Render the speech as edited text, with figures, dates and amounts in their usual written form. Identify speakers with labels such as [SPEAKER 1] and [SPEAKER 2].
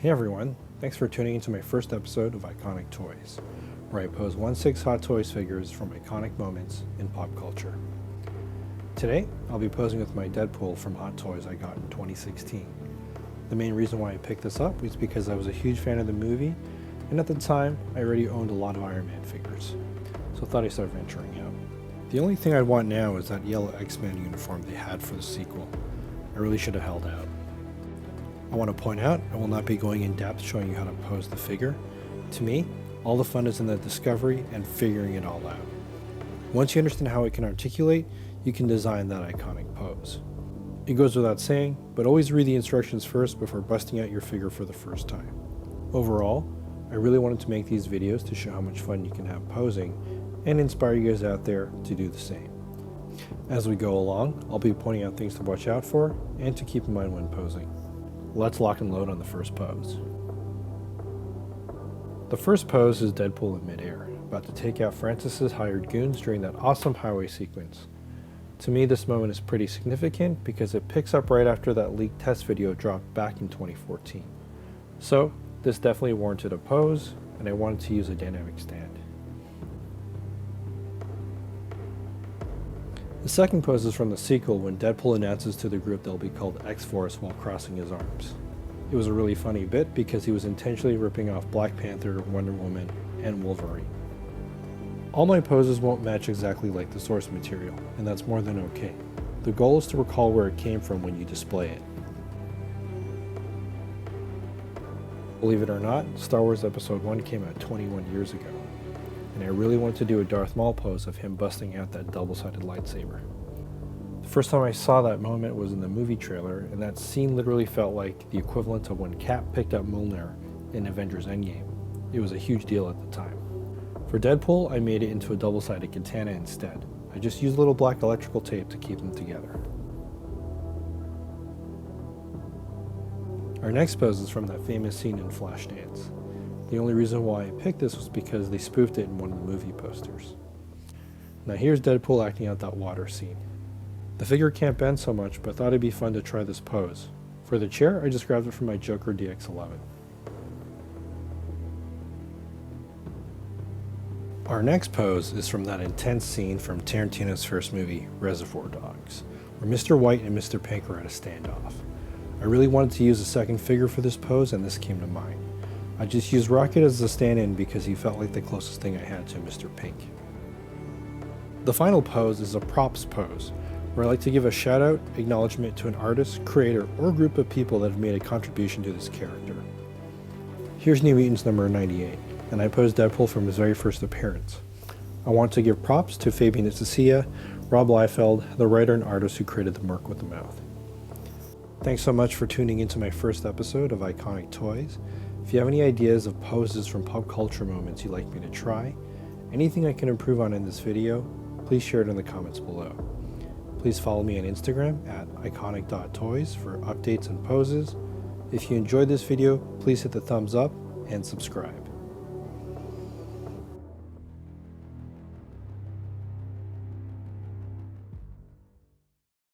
[SPEAKER 1] Hey everyone, thanks for tuning into my first episode of ICONIQ Toys, where I pose 1/6 Hot Toys figures from iconic moments in pop culture. Today, I'll be posing with my Deadpool from Hot Toys I got in 2016. The main reason why I picked this up was because I was a huge fan of the movie, and at the time, I already owned a lot of Iron Man figures, so I thought I'd start venturing out. The only thing I'd want now is that yellow X-Men uniform they had for the sequel. I really should have held out. I want to point out, I will not be going in depth showing you how to pose the figure. To me, all the fun is in the discovery and figuring it all out. Once you understand how it can articulate, you can design that iconic pose. It goes without saying, but always read the instructions first before busting out your figure for the first time. Overall, I really wanted to make these videos to show how much fun you can have posing and inspire you guys out there to do the same. As we go along, I'll be pointing out things to watch out for and to keep in mind when posing. Let's lock and load on the first pose. The first pose is Deadpool in midair, about to take out Francis's hired goons during that awesome highway sequence. To me, this moment is pretty significant because it picks up right after that leaked test video dropped back in 2014. So, this definitely warranted a pose, and I wanted to use a dynamic stand. The second pose is from the sequel when Deadpool announces to the group they'll be called X-Force while crossing his arms. It was a really funny bit because he was intentionally ripping off Black Panther, Wonder Woman, and Wolverine. All my poses won't match exactly like the source material, and that's more than okay. The goal is to recall where it came from when you display it. Believe it or not, Star Wars Episode 1 came out 21 years ago. And I really wanted to do a Darth Maul pose of him busting out that double-sided lightsaber. The first time I saw that moment was in the movie trailer, and that scene literally felt like the equivalent of when Cap picked up Mjolnir in Avengers Endgame. It was a huge deal at the time. For Deadpool, I made it into a double-sided katana instead. I just used little black electrical tape to keep them together. Our next pose is from that famous scene in Flashdance. The only reason why I picked this was because they spoofed it in one of the movie posters. Now here's Deadpool acting out that water scene. The figure can't bend so much, but I thought it'd be fun to try this pose. For the chair, I just grabbed it from my Joker DX11. Our next pose is from that intense scene from Tarantino's first movie, Reservoir Dogs, where Mr. White and Mr. Pink are at a standoff. I really wanted to use a second figure for this pose, and this came to mind. I just used Rocket as the stand-in because he felt like the closest thing I had to Mr. Pink. The final pose is a props pose, where I like to give a shout out, acknowledgement to an artist, creator, or group of people that have made a contribution to this character. Here's New Mutants number 98, and I posed Deadpool from his very first appearance. I want to give props to Fabian Icicia, Rob Liefeld, the writer and artist who created the Merc with the Mouth. Thanks so much for tuning into my first episode of ICONIQ Toys. If you have any ideas of poses from pop culture moments you'd like me to try, anything I can improve on in this video, please share it in the comments below. Please follow me on Instagram at iconiq.toys for updates and poses. If you enjoyed this video, please hit the thumbs up and subscribe.